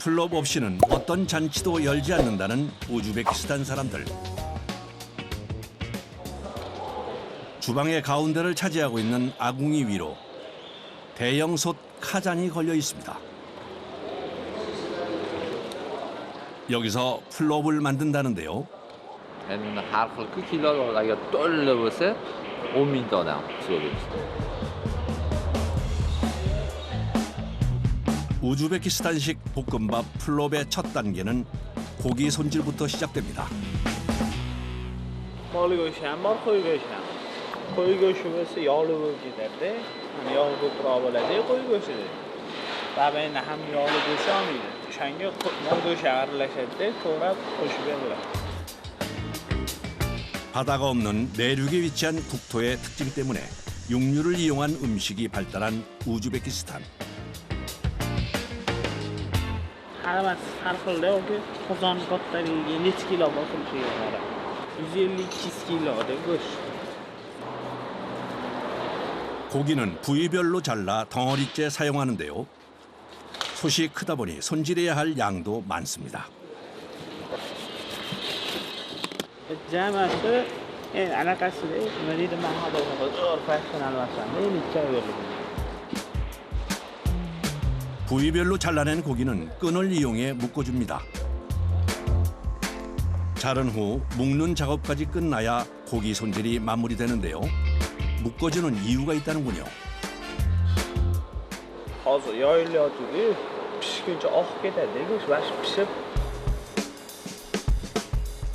플롭 없이는 어떤 잔치도 열지 않는다는 우즈베키스탄 사람들. 주방의 가운데를 차지하고 있는 아궁이 위로 대형 솥 카잔이 걸려 있습니다. 여기서 플롭을 만든다는데요. endi har xil kilo agar to'la bo'lsa 10,000 ta odam so'raydi. 우즈베키스탄식 볶음밥 플롭의 첫 단계는 고기 손질부터 시작됩니다. مال گوشت هم بار qo'y go'shti ham. qo'y go'shti bo'lsa yog'li bo'lib ketadi. Hani yog' ko'proq bo'ladi qo'y go'shtida. Va endi ham yog'li go'sht olmaydi. O'shanga mol go'shti aralashadi, to'g'rab qo'shib beriladi. 바다가 없는 내륙에 위치한 국토의 특징 때문에 육류를 이용한 음식이 발달한 우즈베키스탄. Hammasi har xilda yoki qozon kattaligi necha kilo bosilishi yo'qoladi. 150-200 kiloda go'sht. 고기는 부위별로 잘라 덩어리째 사용하는데요. 솥이 크다 보니 손질해야 할 양도 많습니다. Jamasi alaqasida nima deydi men hozir professional emasman. Necha bo'ladi. 부위별로 잘라낸 고기는 끈을 이용해 묶어줍니다. 자른 후 묶는 작업까지 끝나야 고기 손질이 마무리되는데요. 묶어주는 이유가 있다는군요. Hozir yoyilyotidi, pishguncha oqib ketadi. Go'sht bashi pishib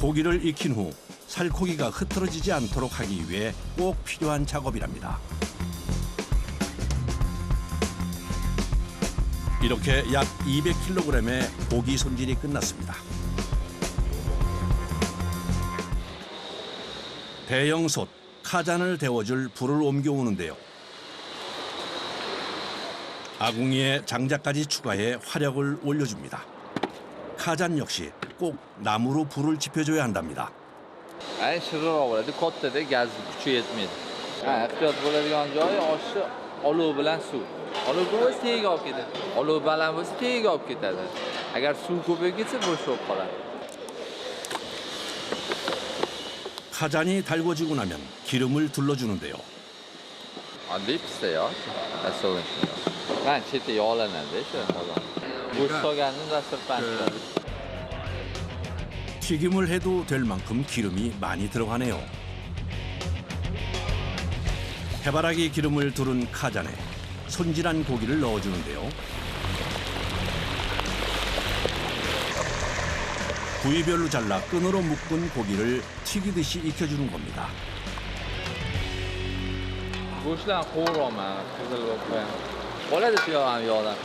고기를 익힌 후 살코기가 흐트러지지 않도록 하기 위해 꼭 필요한 작업이랍니다. 이렇게 약 200kg의 고기 손질이 끝났습니다. 대형 솥, 카잔을 데워줄 불을 옮겨오는데요. 아궁이에 장작까지 추가해 화력을 올려줍니다. 카잔 역시 꼭 나무로 불을 지펴줘야 한답니다. Ay shirinroq bo'ladi. Kattada gazni kuchi yetmaydi. Ehtiyot bo'ladigan joyi oshni olov bilan suv. Olov bo'lsa tega olib ketadi. Olov baland bo'lsa tega olib ketadi. Agar suv ko'payib ketsa bo'sh bo'lib qoladi. 카잔이 달궈지고 나면 기름을 둘러주는데요. Oddiy pista-yo. Asosan. Mana cheti yog'lanadi shu qozon. Bo'sh solganni dasturxonda. 튀김을 해도 될 만큼 기름이 많이 들어가네요. 해바라기 기름을 두른 카잔에 손질한 고기를 넣어주는데요. 부위별로 잘라 끈으로 묶은 고기를 튀기듯이 익혀주는 겁니다. Go'shtdan qo'yroqman, qizil bo'lib qo'yaman. Qoladi shu ham yog'dan.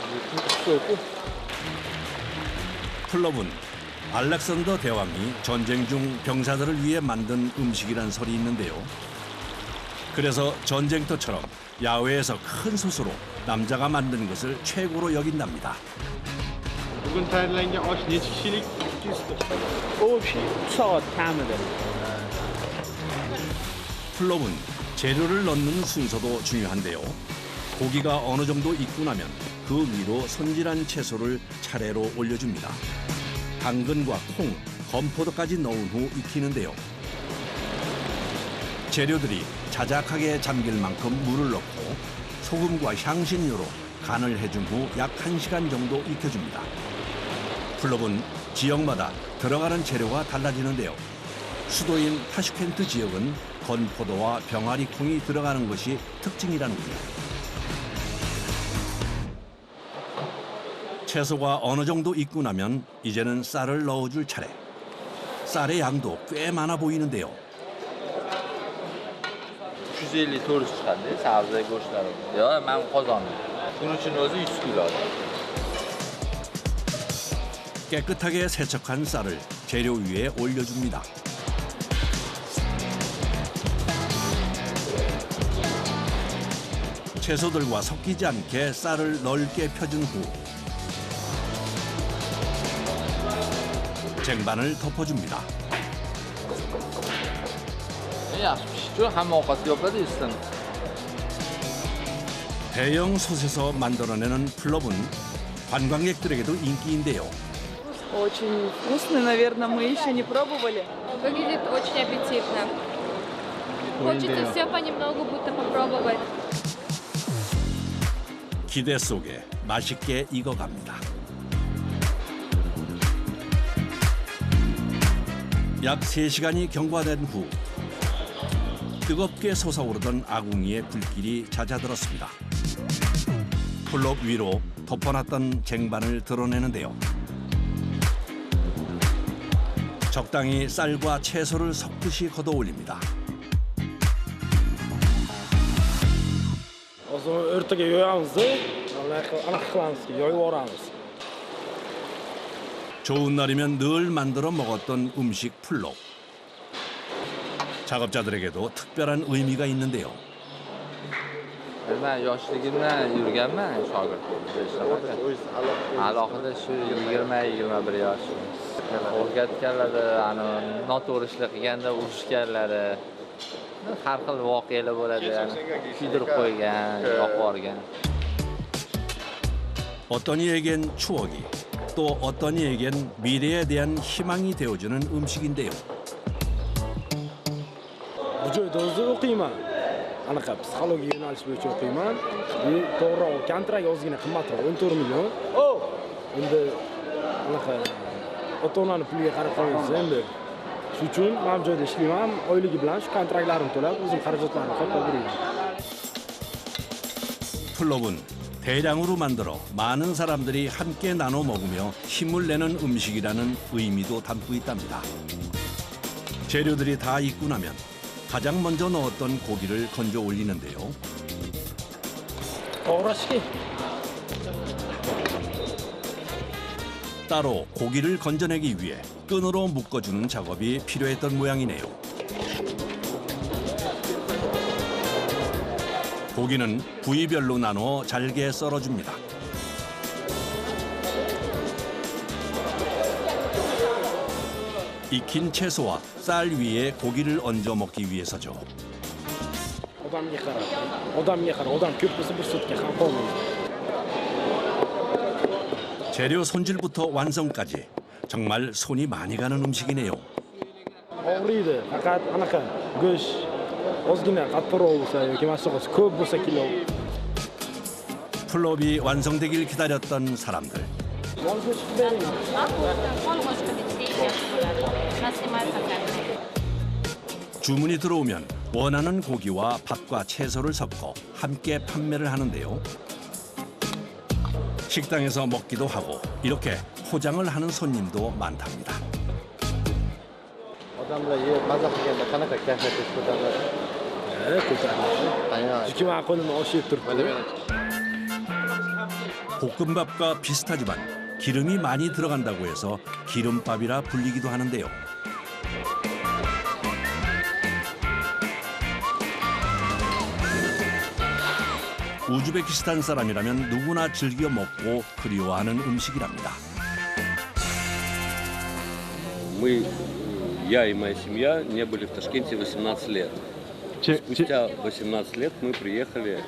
플롭은 알렉산더 대왕이 전쟁 중 병사들을 위해 만든 음식이란 설이 있는데요. 그래서 전쟁터처럼 야외에서 큰 솥으로 남자가 만든 것을 최고로 여긴답니다. Bugun tayyorlangan osh necha kishilik? 200 ta. ko'pshi 3 soat kamida. 플롭은 재료를 넣는 순서도 중요한데요. 고기가 어느 정도 익고 나면 그 위로 손질한 채소를 차례로 올려줍니다. 당근과 콩, 건포도까지 넣은 후 익히는데요. 재료들이 자작하게 잠길 만큼 물을 넣고 소금과 향신료로 간을 해준 후 약 1시간 정도 익혀줍니다. 플롭은 지역마다 들어가는 재료가 달라지는데요. 수도인 타슈켄트 지역은 건포도와 병아리 콩이 들어가는 것이 특징이라는군요. 채소가 어느 정도 익고 나면 이제는 쌀을 넣어줄 차례. 쌀의 양도 꽤 많아 보이는데요. 350-400 chiqadi, sabzi go'shtlari. Yo'q, men qozondim. Buning uchun o'zi 100 kilo. 깨끗하게 세척한 쌀을 재료 위에 올려줍니다. 채소들과 섞이지 않게 쌀을 넓게 펴준 후 쟁반을 덮어줍니다. yaxshi pishdi, hamma ovqatga yopadi ustidan. 대형 솥에서 만들어내는 플롭은 관광객들에게도 인기인데요. Очень вкусно, наверное, мы еще не пробовали. Выглядит очень аппетитно. Хочется все понемногу будто попробовать. 기대 속에 맛있게 익어갑니다. 약 3시간이 경과된 후 뜨겁게 솟아오르던 아궁이의 불길이 잦아들었습니다. 풀업 위로 덮어놨던 쟁반을 드러내는데요. 적당히 쌀과 채소를 섞듯이 걷어 올립니다. o'rtaga yoyamiz-da, anaqa qilamiz, yoyib yuboramiz. 좋은 날이면 늘 만들어 먹었던 음식 풀업. 작업자들에게도 특별한 의미가 있는데요. Man yoshligimdan yurganman shogird bo'lib. Alohida shu 20-21 yosh. O'rgatganlari, noto'g'ri ishlar qilganda urishganlari, har xil voqealar bo'ladi. Kuydirib qo'ygan, yoqib yuborgan. 어떤 이에겐 추억이, 또 어떤 이에겐 미래에 대한 희망이 되어주는 음식인데요. Bu joyda o'zi o'qiyman. Anaqa psixologiya yo'nalishi bo'yicha o'qiyman. To'g'riroq, kontrakt ozgina qimmatroq, 14 million. Endi anaqa ota-onani puliga qarab qo'yamiz endi. Shuning uchun men bu joyda ishlayman, oyligi bilan shu kontraktlarimni to'lab, o'zim xarajatlarimni qilib beraman. 풀업은 대량으로 만들어 많은 사람들이 함께 나눠 먹으며 힘을 내는 음식이라는 의미도 담고 있답니다. 재료들이 다 익고 나면 가장 먼저 넣었던 고기를 건져 올리는데요. To'g'rashki. 따로 고기를 건져내기 위해 끈으로 묶어주는 작업이 필요했던 모양이네요. 고기는 부위별로 나눠 잘게 썰어줍니다. 익힌 채소와 쌀 위에 고기를 얹어 먹기 위해서죠. Odamga qara, odam ko'p bo'lsa bir sutka ham qolmaydi. 재료 손질부터 완성까지 정말 손이 많이 가는 음식이네요. Og'riydi, faqat anaqa go'sht ozgina qattiqroq bo'lsa yoki masoqasi ko'p bo'lsa kilo. 풀업이 완성되길 기다렸던 사람들. 주문이 들어오면 원하는 고기와 밥과 채소를 섞어 함께 판매를 하는데요. 식당에서 먹기도 하고 이렇게 포장을 하는 손님도 많답니다. Odamlar yeb maza qilganda qanaqa kayfiyat ko'taradi? Ko'taradi. Ikki man qo'limni oshib turibdi. 볶음밥과 비슷하지만 기름이 많이 들어간다고 해서 기름밥이라 불리기도 하는데요. 우즈베키스탄 사람이라면 누구나 즐겨 먹고 그리워하는 음식이랍니다. Я и моя семья не были в Ташкенте 18 лет. Спустя 18 лет мы приехали,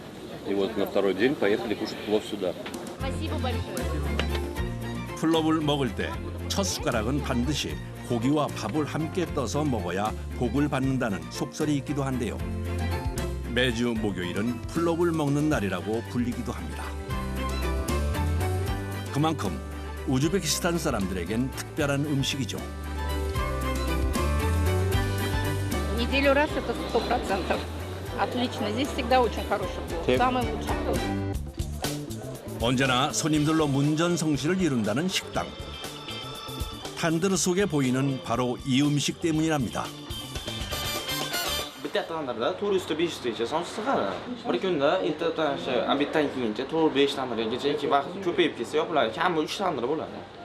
и вот на второй день поехали кушать плов сюда. Спасибо большое. 풀업을 먹을 때 첫 숟가락은 반드시 고기와 밥을 함께 떠서 먹어야 복을 받는다는 속설이 있기도 한데요. 매주 목요일은 풀업을 먹는 날이라고 불리기도 합니다. 그만큼 우즈베키스탄 사람들에겐 특별한 음식이죠. Неделю раз это 100%. Отлично. Здесь всегда очень хороший плов. Самый лучший плов. 언제나 손님들로 문전성시를 이룬다는 식당. 탄들 속에 보이는 바로 이 음식 때문이랍니다. Bitta tandirda 400 500 tacha son sig'adi. Bir kunda ertadan shu obeddan keyincha 4-5 tandirgacha vaqt ko'payib ketsa yopiladi. Kami 3 tandir bo'ladi.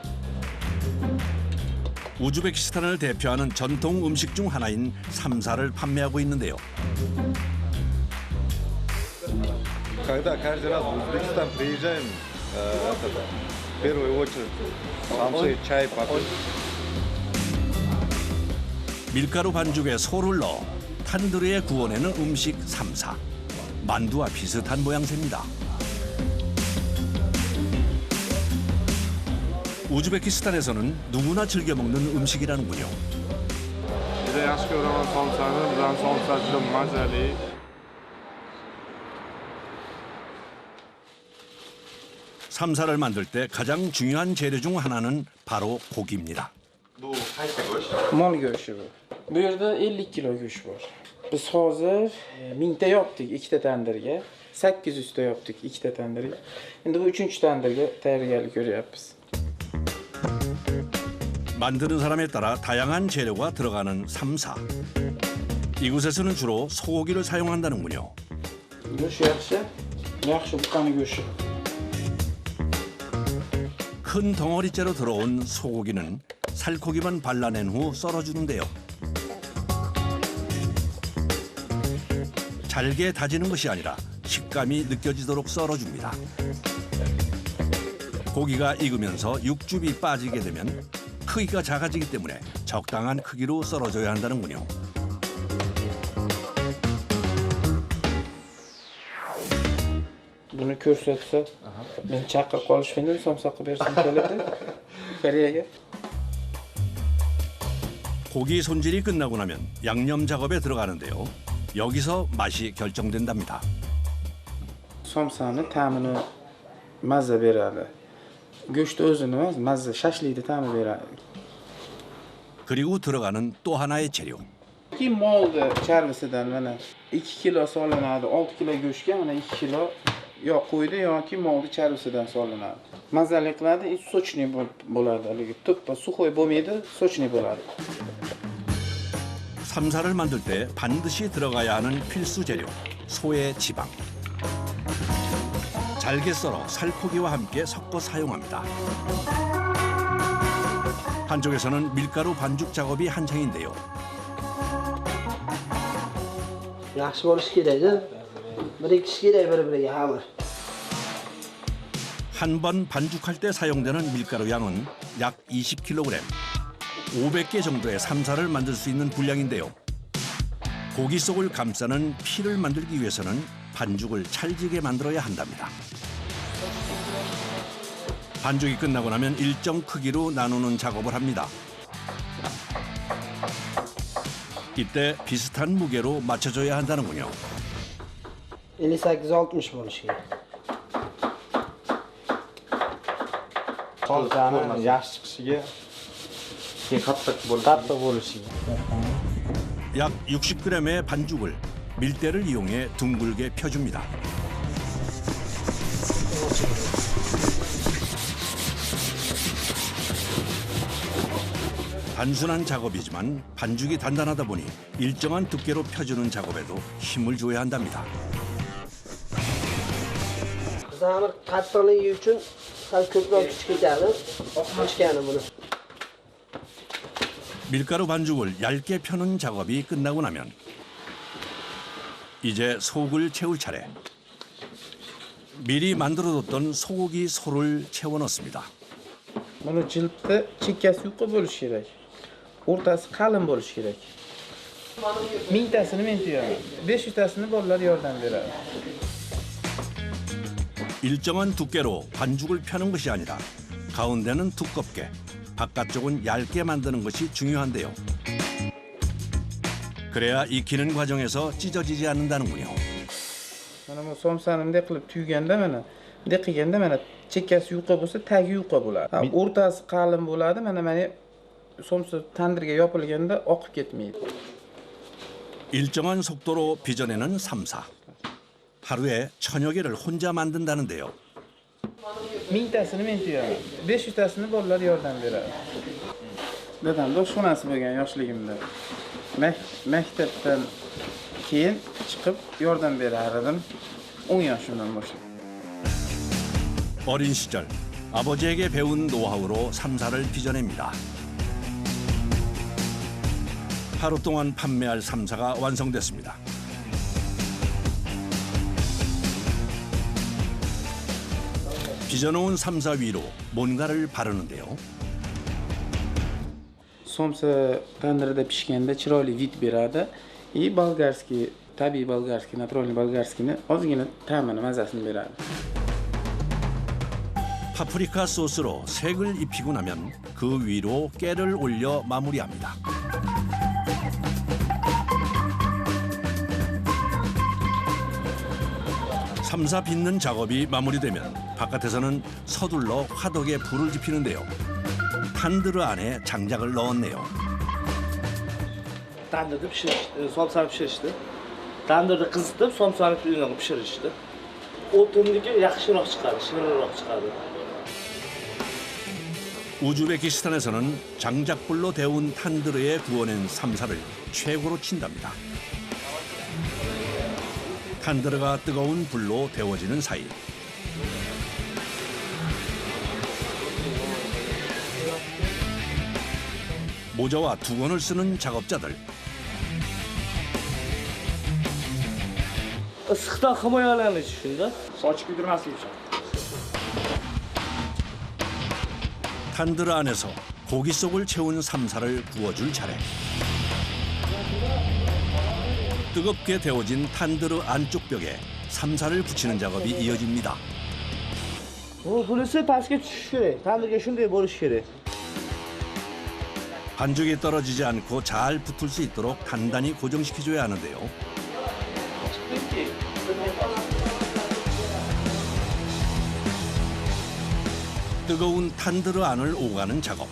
우즈베키스탄을 대표하는 전통 음식 중 하나인 삼사를 판매하고 있는데요. Когда каждый раз в Узбекистан приезжаем, в первую очередь самсы, чай попить. 밀가루 반죽에 소를 넣어 탄두리에 구워내는 음식 삼사. 만두와 비슷한 모양새입니다. 우즈베키스탄에서는 누구나 즐겨 먹는 음식이라는군요. juda yaxshi ko'raman somsani. Bizani somsa juda mazali. 삼사를 만들 때 가장 중요한 재료 중 하나는 바로 고기입니다. Mol go'shti bu. Bu yerda 50 kilo go'sht bor. Biz hozir 1000 ta yopdik ikkita tandirga, 800 ta yopdik ikkita tandirga. Endi bu 3-chi tandirga tayyorgarlik ko'ryapmiz. 만드는 사람에 따라 다양한 재료가 들어가는 삼사. 이곳에서는 주로 소고기를 사용한다는군요. Go'sht yaxshi buqqani go'sht. 큰 덩어리째로 들어온 소고기는 살코기만 발라낸 후 썰어주는데요. 잘게 다지는 것이 아니라 식감이 느껴지도록 썰어줍니다. 고기가 익으면서 육즙이 빠지게 되면 크기가 작아지기 때문에 적당한 크기로 썰어줘야 한다는군요. Buni ko'rsatsa, men chaqirib qolishmanda somsa qilib bersam keladi. Koreyaga. 고기 손질이 끝나고 나면 양념 작업에 들어가는데요. 여기서 맛이 결정된답니다. Somsani ta'mini mazza beradi. Go'sht o'zini emas, mazza, shashlikni ta'mi beradi. 그리고 들어가는 또 하나의 재료. Ikki molni charvisidan mana 2 kilo solinadi. 6 kilo go'shtga mana 2 kilo yo qo'ydi yoki molni charvisidan solinadi. Mazali qiladi, sochniy bo'ladi. Haligi to'ppa suxoy bo'lmaydi, sochniy bo'ladi. 삼사를 만들 때 반드시 들어가야 하는 필수 재료, 소의 지방. 잘게 썰어 살코기와 함께 섞어 사용합니다. 한쪽에서는 밀가루 반죽 작업이 한창인데요. yaxshi bo'lishi kerak-da. Birikishi kerak bir-biriga hamma. 한 번 반죽할 때 사용되는 밀가루 양은 약 20kg. 500개 정도의 삼사를 만들 수 있는 분량인데요. 고기 속을 감싸는 피를 만들기 위해서는 반죽을 찰지게 만들어야 한답니다. 반죽이 끝나고 나면 일정 크기로 나누는 작업을 합니다. 이때 비슷한 무게로 맞춰줘야 한다는군요. 58-60 bo'lishi kerak. Somsani yaxshi chiqishiga qattiq bo'lishiga. 약 60g의 반죽을 밀대를 이용해 둥글게 펴줍니다. 단순한 작업이지만 반죽이 단단하다 보니 일정한 두께로 펴주는 작업에도 힘을 줘야 한답니다. Zamir qattiqligi uchun sal ko'proq kuch ketadi. Oqmashgani buni. 밀가루 반죽을 얇게 펴는 작업이 끝나고 나면 이제 속을 채울 차례. 미리 만들어뒀던 소고기 소를 채워 넣습니다. Buni jildda chekkasi yuqi bo'lishi kerak. O'rtasi qalin bo'lishi kerak. 1000 tasini men teraman. 500 tasini bolalar yordam beradi. 일정한 두께로 반죽을 펴는 것이 아니라 가운데는 두껍게, 바깥쪽은 얇게 만드는 것이 중요한데요. 그래야 익히는 과정에서 찢어지지 않는다는군요. Mana bu somsani bunday qilib tuyganda mana, bunday qilganda mana chekkasi yuqi bo'lsa, tagi yuqi bo'ladi. O'rtasi qalin bo'ladi. Mana somsa tandirga yopilganda oqib ketmaydi. 일정한 속도로 빚어내는 삼사. 하루에 1000여 개를 혼자 만든다는데요. 1000 tasini men teraman. 500 tasini bolalar yordam beradi. Dadam do'stxonasi bo'lgan yoshligimda. Maktabdan keyin chiqib yordam berar edim. 10 yoshimdan boshlab. 어린 시절 아버지에게 배운 노하우로 삼사를 빚어냅니다. 하루 동안 판매할 삼사가 완성됐습니다. 빚어놓은 삼사 위로 뭔가를 바르는데요. Somsa tandirda pishganda chiroyli vid beradi. Bolgarskiy, tabiiy bolgarskiy, naturalniy bolgarskiyni ozgina ta'mini, mazasini beradi. 파프리카 소스로 색을 입히고 나면 그 위로 깨를 올려 마무리합니다. 삼사 빚는 작업이 마무리되면 바깥에서는 서둘러 화덕에 불을 지피는데요. 탄드르 안에 장작을 넣었네요. Tandirda pishirishdi, somsani pishirishdi. Tandirda qizitib, somsani uyunaga pishirishdi. O'tindiki yaxshiroq chiqadi, shirinroq chiqadi. 우즈베키스탄에서는 장작불로 데운 탄드르에 구워낸 삼사를 최고로 친답니다. 탄드르가 뜨거운 불로 데워지는 사이 모자와 두건을 쓰는 작업자들. Issiqdan himoyalanish shunda, sochib kuydirmaslik uchun. 탄드르 안에서 고기 속을 채운 삼사를 구워줄 차례. 뜨겁게 데워진 탄드르 안쪽 벽에 삼사를 붙이는 작업이 이어집니다. Bunisi pastga tushishi kerak. Tandirga shunday bo'lishi kerak. 반죽이 떨어지지 않고 잘 붙을 수 있도록 단단히 고정시켜줘야 하는데요. 뜨거운 탄드르 안을 오가는 작업.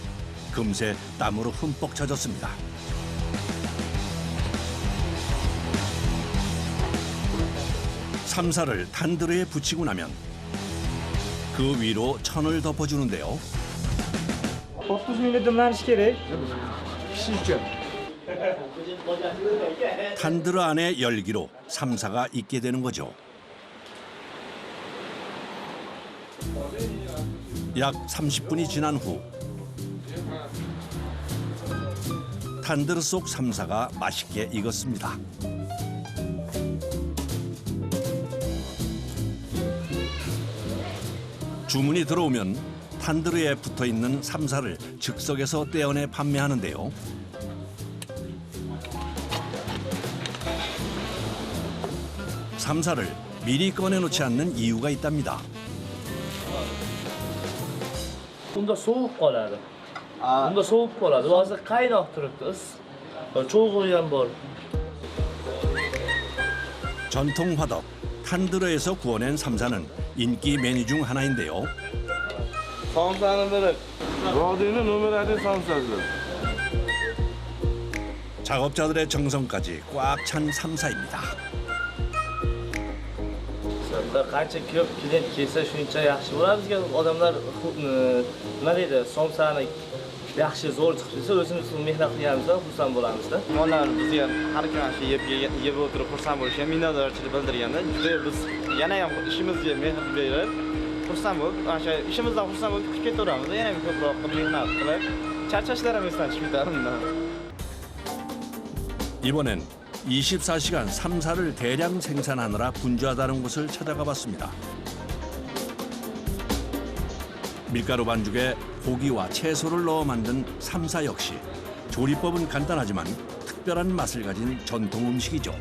금세 땀으로 흠뻑 젖었습니다. 삼사를 탄드르에 붙이고 나면 그 위로 천을 덮어주는데요. 30 minut dimlanishi kerak. Pishish uchun. 탄드르 안의 열기로 삼사가 익게 되는 거죠. 약 30분이 지난 후 탄드르 속 삼사가 맛있게 익었습니다. 주문이 들어오면 탄드르에 붙어있는 삼사를 즉석에서 떼어내 판매하는데요. 삼사를 미리 꺼내놓지 않는 이유가 있답니다. Unda sovuq qoladi. Unda sovuq qoladi. Hozir qaynoq turibdi. Cho'g'u ham bor. 전통 화덕 탄드르에서 구워낸 삼사는 인기 메뉴 중 하나인데요. Somsani biri. Vodiyni nomer 1 somsasi. 작업자들의 정성까지 꽉 찬 삼사입니다. Qancha ko'p klient kelsa shuncha yaxshi bo'ladi. Bizga odamlar nima deydi, somsani yaxshi zo'r chiqsa, o'zimiz mehnat qilganimizda xursand bo'lamiz-da. Mehmonlar bizni ham har kuni shu yeb o'tirib xursand bo'lishgan, minnatdorchilik bildirganda, juda biz yana ham ishimizga mehr berib, xursand bo'lib, o'sha ishimizdan xursand bo'lib chiqib ketaveramiz. Yana ham ko'proq mehnat qilib, charchashlarim esdan chiqib ketadi bundan. 이번엔 24시간 삼사를 대량 생산하느라 분주하다는 곳을 찾아가 봤습니다. 밀가루 반죽에 고기와 채소를 넣어 만든 삼사 역시 조리법은 간단하지만 특별한 맛을 가진 전통 음식이죠.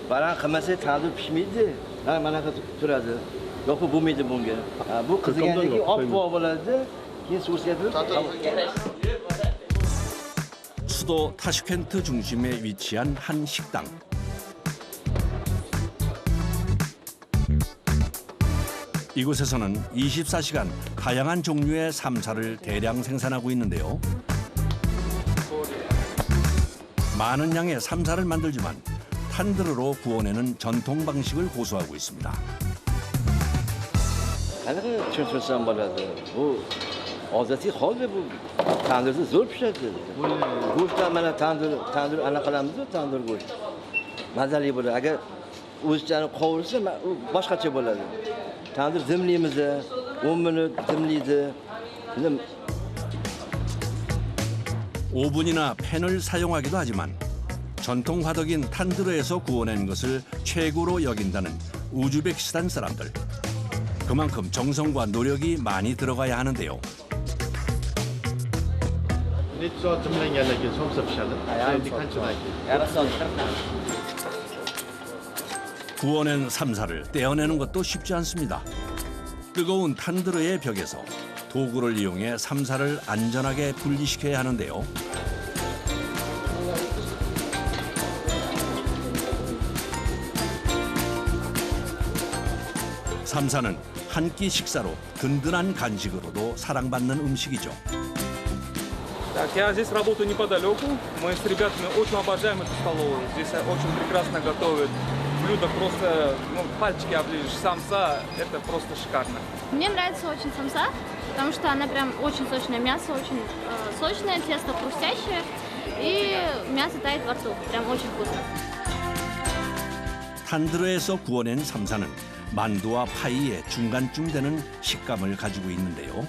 Baran qilmasa tandir pishmaydi. Mana turadi. Yo'q bo'lmaydi bunga. Bu qizigandan keyin oppoq bo'ladi. Keyin sousga 수도 타슈켄트 중심에 위치한 한 식당. 이곳에서는 24시간 다양한 종류의 삼사를 대량 생산하고 있는데요. 많은 양의 삼사를 만들지만 탄드르로 구워내는 전통 방식을 고수하고 있습니다. qanaqa cho'chilsam bo'ladi. Bu odatiy holda bu tandirda zo'r pishadi. Go'shtdan mana tandir ana qilamiz, tandir go'sht. Mazali bo'ladi. Agar o'zicha qovurilsa, u boshqacha bo'ladi. Tandir dimlaymiz, 10 minut dimlaydi. 5분이나 팬을 사용하기도 하지만 전통 화덕인 탄드르에서 구워낸 것을 최고로 여긴다는 우즈베키스탄 사람들. 그만큼 정성과 노력이 많이 들어가야 하는데요. Necha soat dimlangandan keyin somsa pishadi? Qanchadan keyin? Yarim soat. 구워낸 삼사를 떼어내는 것도 쉽지 않습니다. 뜨거운 탄드르의 벽에서 도구를 이용해 삼사를 안전하게 분리시켜야 하는데요. 삼사는 한 끼 식사로 든든한 간식으로도 사랑받는 음식이죠. Так, я здесь работаю неподалеку. Мы с ребятами очень обожаем эту столовую. Здесь очень прекрасно готовят. Блюдо просто, пальчики оближешь. Самса – это просто шикарно. Мне нравится очень самса, потому что она прям очень сочная. Мясо очень сочное, тесто хрустящее. И мясо тает во рту. Прям очень вкусно. 탄드르에서 구워낸 삼사는 만두와 파이의 중간쯤 되는 식감을 가지고 있는데요.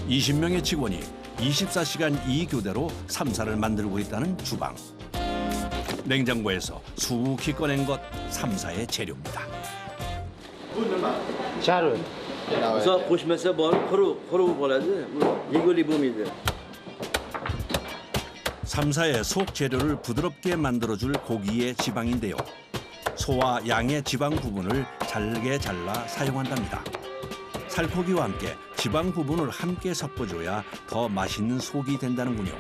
20명의 직원이 24시간 2교대로 삼사를 만들고 있다는 주방. 냉장고에서 수북히 꺼낸 것 삼사의 재료입니다. 잘. 우선 보시면서 호루 bo'ladi. 예골이 봅니다. 삼사의 속 재료를 부드럽게 만들어줄 고기의 지방인데요. 소와 양의 지방 부분을 잘게 잘라 사용한답니다. 살코기와 함께 지방 부분을 함께 섞어줘야 더 맛있는 속이 된다는군요.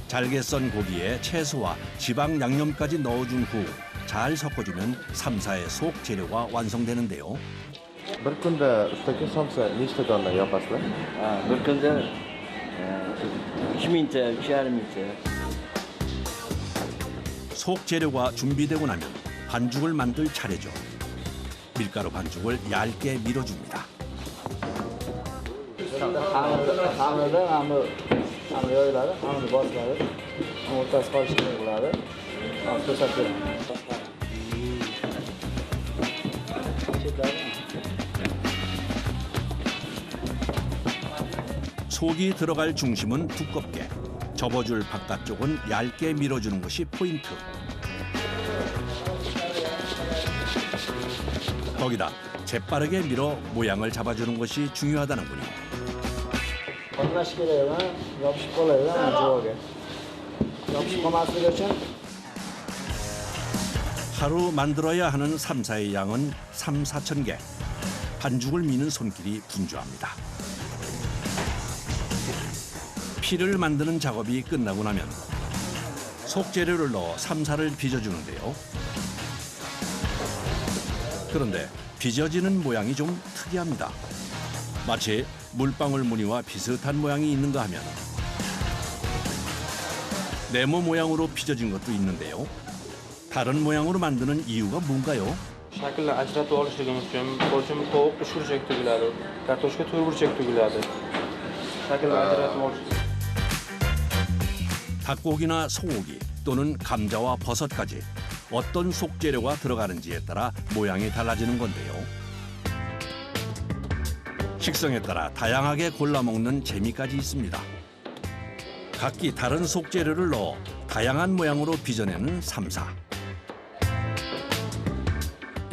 잘게 썬 고기에 채소와 지방 양념까지 넣어준 후 잘 섞어주면 삼사의 속 재료가 완성되는데요. Bir kunda ustaga somsa nechta dona yopasizlar? Bir kunda 3mingta, 3.5mingta. 속 재료가 준비되고 나면 반죽을 만들 차례죠. 밀가루 반죽을 얇게 밀어줍니다. 속이 들어갈 중심은 두껍게, 접어줄 바깥쪽은 얇게 밀어주는 것이 포인트. 거기다 재빠르게 밀어 모양을 잡아주는 것이 중요하다는군요. 하루 만들어야 하는 삼사의 양은 3~4천 개. 반죽을 미는 손길이 분주합니다. 피를 만드는 작업이 끝나고 나면 속재료를 넣어 삼사를 빚어주는데요. 그런데 빚어지는 모양이 좀 특이합니다. 마치 물방울 무늬와 비슷한 모양이 있는가 하면 네모 모양으로 빚어진 것도 있는데요. 다른 모양으로 만드는 이유가 뭔가요? Shaklni ajratib olishligimiz uchun, bo'lim tovuq uchburchak tugiladi, kartoshka to'rtburchak tugiladi. Shaklni ajratib olish. 닭고기나 소고기 또는 감자와 버섯까지 어떤 속재료가 들어가는지에 따라 모양이 달라지는 건데요. 식성에 따라 다양하게 골라 먹는 재미까지 있습니다. 각기 다른 속재료를 넣어 다양한 모양으로 빚어내는 삼사.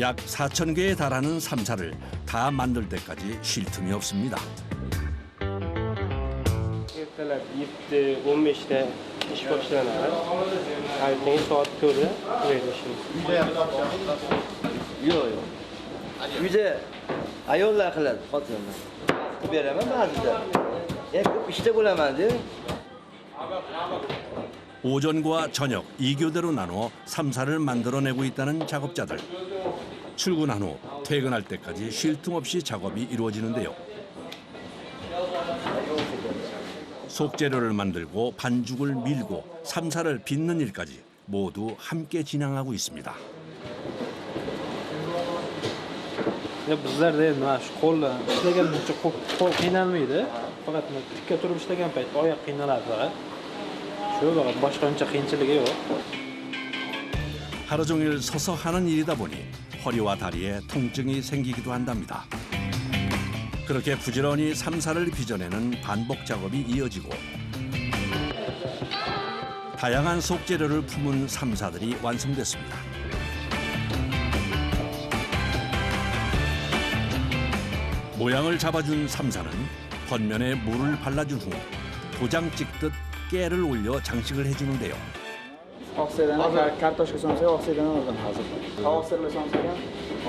약 4,000개에 달하는 삼사를 다 만들 때까지 쉴 틈이 없습니다. ertalab 7-15da ish boshlanadi. Ertaga soat 4da uyda ishlaymiz. Yo'q. Uyda ayollar qiladi, xotinlar. Qilib beraman ba'zida. Ko'p ishda bo'laman-da. 오전과 저녁 2교대로 나눠 삼사를 만들어내고 있다는 작업자들. 출근한 후 퇴근할 때까지 쉴 틈 없이 작업이 이루어지는데요. 속재료를 만들고 반죽을 밀고 삼사를 빚는 일까지 모두 함께 진행하고 있습니다. Bizlarda endi mana shu qo'l ishlaganimcha qo'l qiynalmaydi. Faqat tikka turib ishlagan paytda oyoq qiynaladi faqat. Shu faqat boshqa uncha qiyinchiligi yo'q. 하루 종일 서서 하는 일이다 보니 허리와 다리에 통증이 생기기도 한답니다. 그렇게 부지런히 삼사를 빚어내는 반복 작업이 이어지고 다양한 속재료를 품은 삼사들이 완성됐습니다. 모양을 잡아준 삼사는 겉면에 물을 발라준 후 도장 찍듯 깨를 올려 장식을 해주는데요. oqsiydan kartoshka somsa oqsiydan oldim hozir. Tovuq sirli somsa ham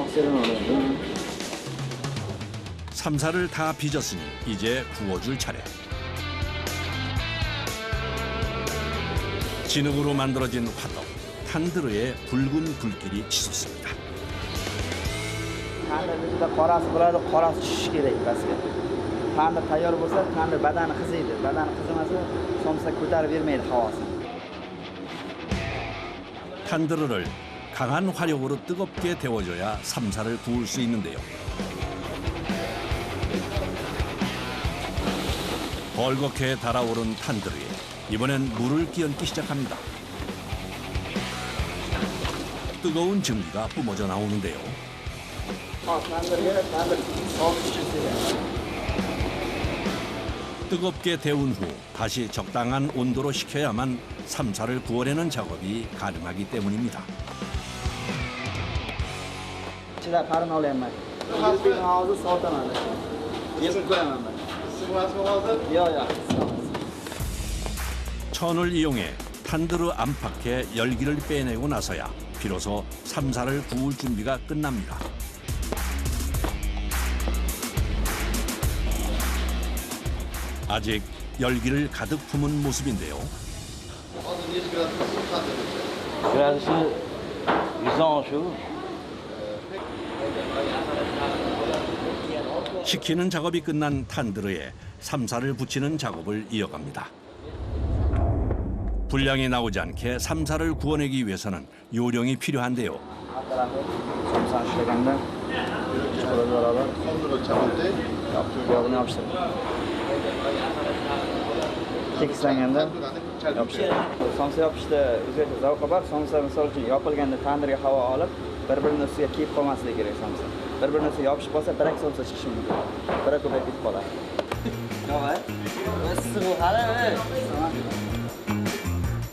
oqsiydan oldim. 삼사를 다 빚었으니 이제 구워줄 차례. 진흙으로 만들어진 화덕, 탄드르에 붉은 불길이 치솟습니다. Tandirda qorasi bo'ladi, qorasi tushishi kerak pastga. Tandir tayyor bo'lsa, tandir badani qiziydi. Badani qizimasa, somsa ko'tarib bermaydi havosini. 탄드르를 강한 화력으로 뜨겁게 데워줘야 삼사를 구울 수 있는데요. 벌겋게 달아오른 탄드르에 이번엔 물을 끼얹기 시작합니다. 뜨거운 증기가 뿜어져 나오는데요. 뜨겁게 데운 후 다시 적당한 온도로 식혀야만 삼사를 구워내는 작업이 가능하기 때문입니다. Ichida qarin olyapman. Yigitning og'zi sotaman. Yesib ko'raman. Sig'masmi hozir? Yo'q. 천을 이용해 탄드르 안팎에 열기를 빼내고 나서야 비로소 삼사를 구울 준비가 끝납니다. 아직 열기를 가득 품은 모습인데요. 그라드시 110 식히는 작업이 끝난 탄드르에 삼사를 붙이는 작업을 이어갑니다. 불량이 나오지 않게 삼사를 구워내기 위해서는 요령이 필요한데요. Somsa ishlaganda chiqarib beraber. Yog'ini yopishtirib. Tekislanganda yopishtirib. Somsa yopishda o'zgacha zavqi bor. Somsa misol uchun yopilganda tandirga havo olib, bir-birini ustiga kiyib qolmasligi kerak somsa. Bir-birini ustiga yopishib qolsa, birak somsa chiqishi mumkin. Biri ko'payib ketib qoladi.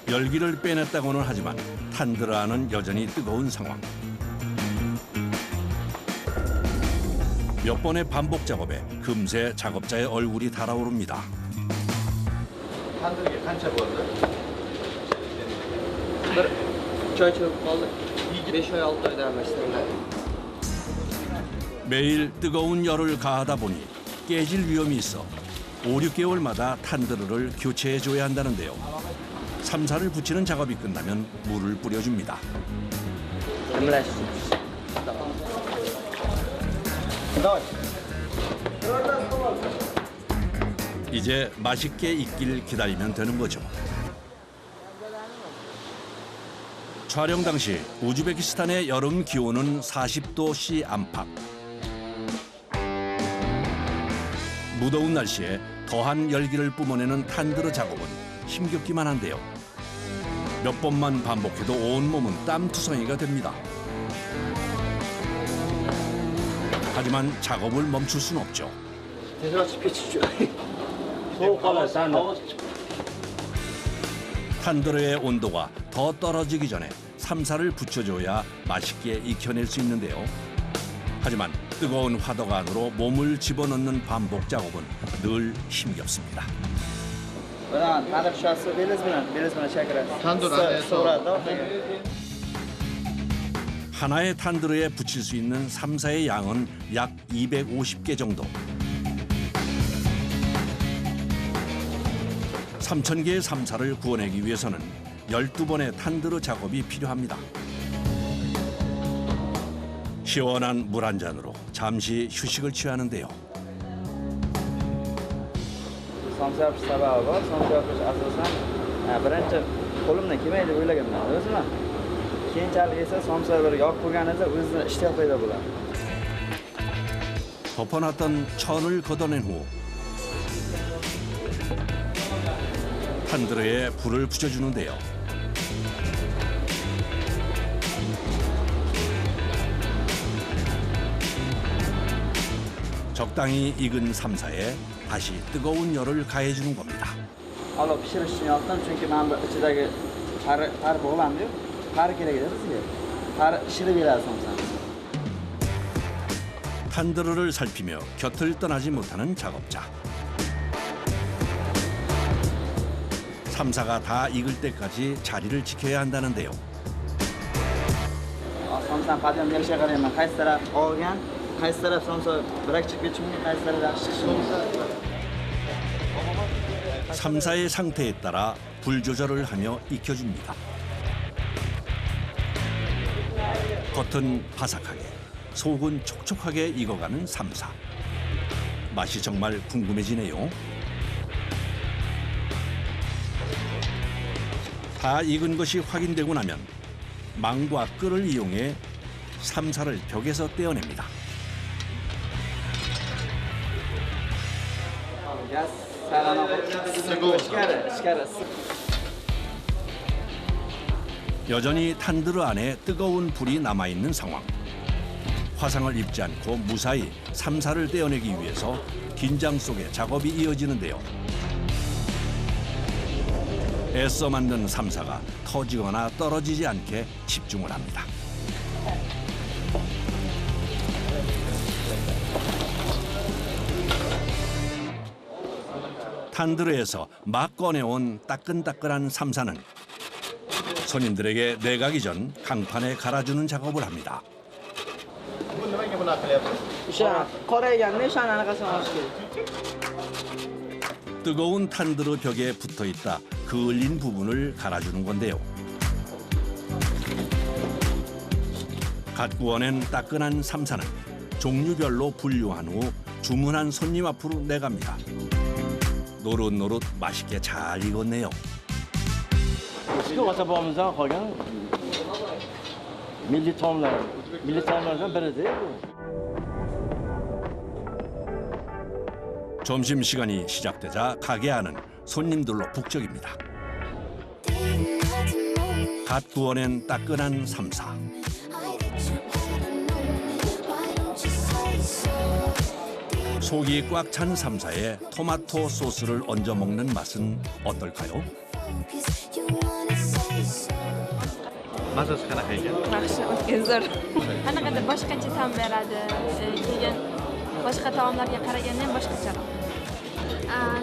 열기를 빼냈다고는 하지만 탄드르 안은 여전히 뜨거운 상황. 몇 번의 반복 작업에 금세 작업자의 얼굴이 달아오릅니다. Tandirga qancha bo'ldi? Bir 3 oy cho'kib qoldi. 5 oy 6 oyda almashtiriladi. 매일 뜨거운 열을 가하다 보니 깨질 위험이 있어 5, 6개월마다 탄드르를 교체해줘야 한다는데요. 삼사를 붙이는 작업이 끝나면 물을 뿌려줍니다. 이제 맛있게 익길 기다리면 되는 거죠. 촬영 당시 우즈베키스탄의 여름 기온은 40도씨 안팎. 무더운 날씨에 더한 열기를 뿜어내는 탄드르 작업은 힘겹기만 한데요. 몇 번만 반복해도 온몸은 땀투성이가 됩니다. 하지만 작업을 멈출 수는 없죠. 탄드르의 온도가 더 떨어지기 전에 삼사를 붙여줘야 맛있게 익혀낼 수 있는데요. 하지만 뜨거운 화덕 안으로 몸을 집어넣는 반복 작업은 늘 힘겹습니다. Tandir shasi beliz bilan chakirasiz. Tandir an에서 하나의 탄드르에 붙일 수 있는 삼사의 양은 약 250개 정도. 3,000개의 삼사를 구워내기 위해서는 12번의 탄드르 작업이 필요합니다. 시원한 물 한 잔으로 잠시 휴식을 취하는데요. Somsa yopish sababi bor. Somsa yopish asosan birinchi qo'limdan kelmaydi deb o'ylaganman o'zim. Keyinchalik esa somsa bir yopib qo'yganida o'zidan ishtiyoq paydo bo'ladi. 덮어놨던 천을 걷어낸 후 탄드르에 불을 붙여주는데요. 적당히 익은 삼사에 다시 뜨거운 열을 가해주는 겁니다. Olib pishirish uchun yoqdim, chunki mana bu ichidagi qari bo'g'iladi-yu. Qari kerak edi bizga. Qari shirib beradi somsani. 탄드르를 살피며 곁을 떠나지 못하는 작업자. 삼사가 다 익을 때까지 자리를 지켜야 한다는데요. somsani qadam berishiga qarayman. Qaysi taraf olgan, qaysi taraf somsa birak chiqib ketishi mumkin, qaysi taraf yaxshi chiqishi mumkin. 삼사의 상태에 따라 불 조절을 하며 익혀줍니다. 겉은 바삭하게, 속은 촉촉하게 익어가는 삼사. 맛이 정말 궁금해지네요. 다 익은 것이 확인되고 나면 망과 끌을 이용해 삼사를 벽에서 떼어냅니다. 여전히 탄두르 안에 뜨거운 불이 남아있는 상황. 화상을 입지 않고 무사히 삼사를 떼어내기 위해서 긴장 속에 작업이 이어지는데요. 애써 만든 삼사가 터지거나 떨어지지 않게 집중을 합니다. 탄두르에서 막 꺼내온 따끈따끈한 삼사는 손님들에게 내가기 전 강판에 갈아주는 작업을 합니다. 뜨거운 탄두르 벽에 붙어있다 그을린 부분을 갈아주는 건데요. 갓 구워낸 따끈한 삼사는 종류별로 분류한 후 주문한 손님 앞으로 내갑니다. 노릇노릇 맛있게 잘 익었네요. Eski kasabamızdan qolgan milliy taomlardan biridir bu. 점심시간이 시작되자 가게 안은 손님들로 북적입니다. 갓 구워낸 따끈한 삼사. 속이 꽉 찬 삼사에 토마토 소스를 얹어 먹는 맛은 어떨까요? Mazasi qanaqa ekan? Yaxshi, o'tkazar. Qanaqadir boshqacha ta'm beradi. Keyin boshqa taomlarga qaraganda ham boshqacharoq.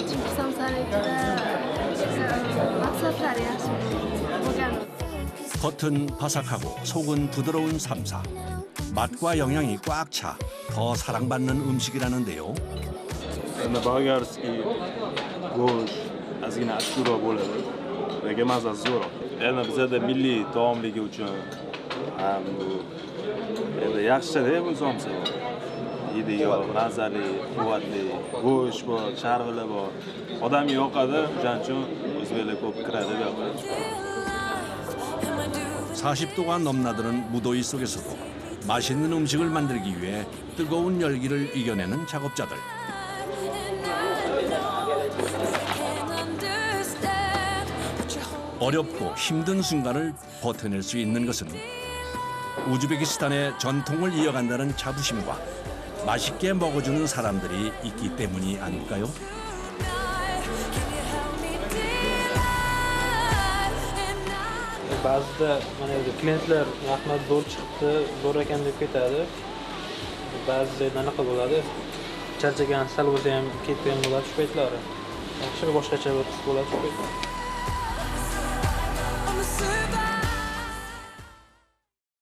Chunki samsalikda maqsadlari yaxshi bo'lgan. 겉은 바삭하고 속은 부드러운 삼사. 맛과 영양이 꽉 차 더 사랑받는 음식이라는데요. Endi bolgarskiy go'sht ozgina achchiqroq bo'ladi. Lekin mazasi zo'roq. Endi bizada milliy taomligi uchun ham bu endi yaxshi-da bu somsa. Yediga mazali, quvvatli go'sht bor, charvili bor. Odamga yoqadi, o'shaning uchun o'zbeklar ko'p kiradi bu yoqqa. 40도가 넘나드는 무더위 속에서도 맛있는 음식을 만들기 위해 뜨거운 열기를 이겨내는 작업자들. 어렵고 힘든 순간을 버텨낼 수 있는 것은 우즈베키스탄의 전통을 이어간다는 자부심과 맛있게 먹어주는 사람들이 있기 때문이 아닐까요? Ba'zida mana bu klientlar rahmat zo'r chiqibdi, zo'r ekan deb ketadi. Ba'zi joyda anaqa bo'ladi. Charchagan sal bo'lsa ham ketgan bo'ladi shu paytlari. Yaxshi boshqacha bir his bo'ladi shu paytlar.